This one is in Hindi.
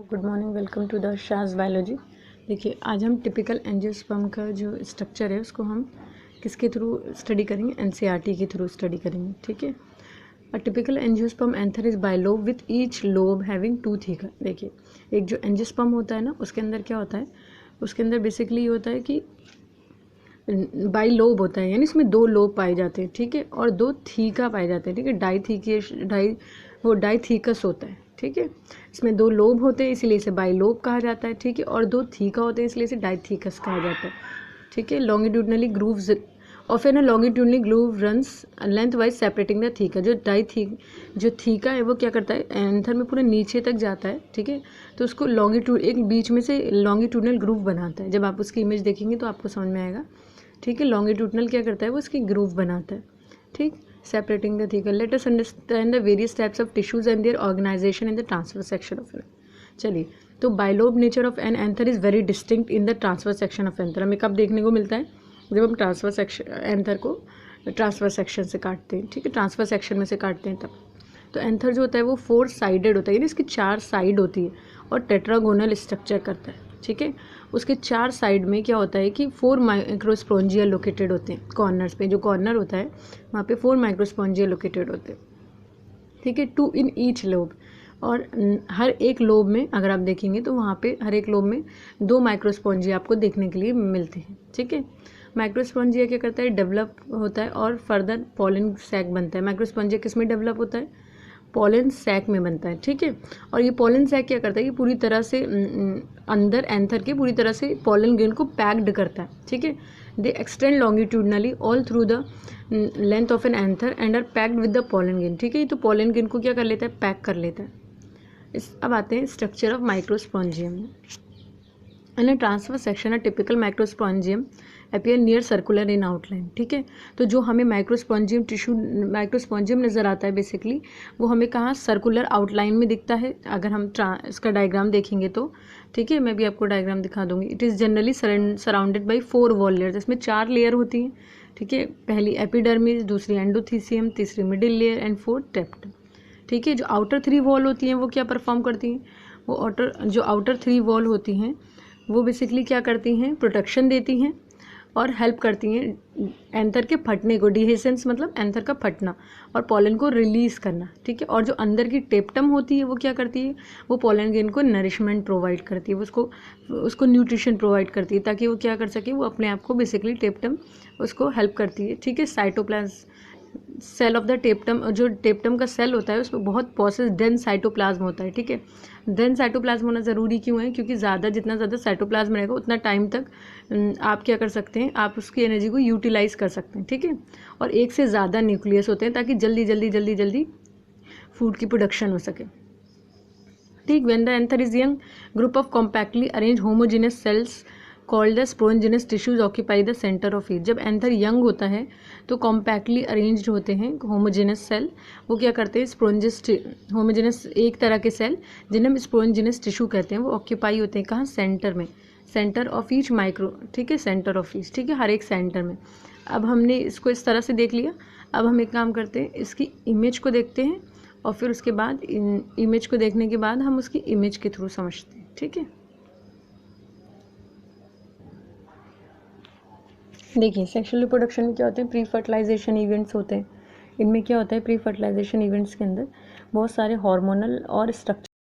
Good morning, welcome to the Shaz biology. देखिए, आज हम टिपिकल एंजियोस्पर्म का जो स्ट्रक्चर है उसको हम किसके थ्रू स्टडी करेंगे, एनसीईआरटी के थ्रू स्टडी करेंगे। ठीक है। A typical angiosperm anther is bilobed with each lobe having two theca. देखिए, एक जो एंजियोस्पर्म होता है ना, उसके अंदर क्या होता है, उसके अंदर बेसिकली ये होता है कि बाइलोब होता है, यानी इसमें दो लोब पाए जाते हैं। ठीक है, और दो थीका पाए जाते हैं। ठीक है, वो डाइथीकस होता है। ठीक है, इसमें दो लोब होते हैं इसलिए इसे बाइलोब कहा जाता है। ठीक है, और दो थीका होते हैं इसलिए इसे डाइथीकस कहा जाता है। ठीक है, longitudinally grooves often a longitudinally groove runs lengthwise separating the theca. जो थीका है वो क्या करता है, एंथर में पूरे नीचे तक जाता है। ठीक है, तो उसको लॉन्गिट्यूड एक बीच में से लॉन्गिट्यूडनल ग्रूव बनाता है। जब आप उसकी इमेज देखेंगे तो आपको समझ में आएगा। ठीक है, लॉन्गिट्यूडनल क्या करता है, वो उसकी ग्रूव बनाता है। ठीक, separating the thecal. Let us understand the various types of tissues and their organization in the transverse section of it. चलिए, तो bilobe nature of an anther is very distinct in the transverse section of anther. हमें कब देखने को मिलता है, जब हम ट्रांसवर्स सेक्शन एंथर को ट्रांसवर्स सेक्शन से काटते हैं। ठीक है, ट्रांसवर्स सेक्शन में से काटते हैं तब। तो एंथर जो होता है वो 4 साइडेड होता है, यानी इसकी 4 साइड होती है और टेट्रागोनल स्ट्रक्चर करता है। ठीक है, उसके 4 साइड में क्या होता है कि 4 माइक्रोस्पोंजिया लोकेटेड होते हैं कॉर्नर्स पे। जो कॉर्नर होता है वहाँ पे 4 माइक्रोस्पोंजिया लोकेटेड होते हैं। ठीक है, 2 इन ईच लोब। और हर एक लोब में अगर आप देखेंगे तो वहाँ पे हर एक लोब में 2 माइक्रोस्पोंजिया आपको देखने के लिए मिलते हैं। ठीक है, माइक्रोस्पोंजिया क्या करता है, डेवलप होता है और फर्दर पॉलन सैक बनता है। माइक्रोस्पोंजिया किस में डेवलप होता है, पॉलन सैक में बनता है। ठीक है, और ये पॉलन सैक क्या करता है, ये पूरी तरह से अंदर एंथर के पूरी तरह से पॉलन ग्रेन को पैक्ड करता है। ठीक है, they extend longitudinally all through the length of an anther and are packed with the pollen grain. ठीक है, तो पॉलन ग्रेन को क्या कर लेता है, पैक कर लेता है। अब आते हैं स्ट्रक्चर ऑफ माइक्रोस्पोंजियम में। In a transverse section a typical microsporangium appear near circular in outline. ठीक है, तो जो हमें माइक्रोस्पोंजियम टिश्यू माइक्रोस्पोंजियम नज़र आता है बेसिकली, वो हमें कहाँ, सर्कुलर आउटलाइन में दिखता है। अगर हम इसका डायग्राम देखेंगे तो, ठीक है, मैं भी आपको डायग्राम दिखा दूंगी। It is generally surrounded by 4 wall layers. इसमें 4 लेयर होती हैं। ठीक है, पहली एपिडर्मिस, दूसरी एंडोथीसियम, तीसरी मिडिल लेयर एंड 4th टेप्टम। ठीक है, जो आउटर 3 वॉल होती हैं वो क्या परफॉर्म करती हैं, वो आउटर 3 वॉल होती हैं वो बेसिकली क्या करती हैं, प्रोटेक्शन देती हैं और हेल्प करती हैं एंथर के फटने को। डिहेसेंस मतलब एंथर का फटना और पॉलन को रिलीज़ करना। ठीक है, और जो अंदर की टेप्टम होती है वो क्या करती है, वो पॉलन ग्रेन को नरिशमेंट प्रोवाइड करती है, उसको न्यूट्रिशन प्रोवाइड करती है ताकि वो क्या कर सके, वो अपने आप को बेसिकली टेप्टम उसको हेल्प करती है। ठीक है, cytoplasm cell of the tapetum, जो टेप्टम का सेल होता है उसमें बहुत प्रोसेस डेंस साइटोप्लाज्म होता है। ठीक है, डेंस साइटोप्लाज्म होना ज़रूरी क्यों है, क्योंकि जितना ज़्यादा साइटोप्लाज्म रहेगा उतना टाइम तक आप क्या कर सकते हैं, आप उसकी एनर्जी को यूटिलाइज कर सकते हैं। ठीक है, और एक से ज़्यादा न्यूक्लियस होते हैं ताकि जल्दी फूड की प्रोडक्शन हो सके। ठीक, when the anther is young, group of compactly arrange homogenous cells called the sporogenous tissues occupy the centre of each. जब एंथर यंग होता है तो कॉम्पैक्टली अरेंज्ड होते हैं होमोजेनस सेल, वो क्या करते हैं, होमोजेनस एक तरह के सेल जिन्हें हम स्पोरेंजिनस टिश्यू कहते हैं, वो ऑक्यूपाई होते हैं कहाँ, सेंटर में, सेंटर ऑफ ईच माइक्रो। ठीक है, सेंटर ऑफ ईच। ठीक है, हर एक सेंटर में। अब हमने इसको इस तरह से देख लिया। अब हम एक काम करते हैं, इसकी इमेज को देखते हैं और फिर उसके बाद इमेज को देखने के बाद हम उसकी इमेज के थ्रू समझते हैं। ठीक है, देखिए, सेक्सुअल रिप्रोडक्शन में क्या होते हैं, प्री फर्टिलाइजेशन इवेंट्स होते हैं। इनमें क्या होता है, प्री फर्टिलाइजेशन इवेंट्स के अंदर बहुत सारे हार्मोनल और स्ट्रक्चर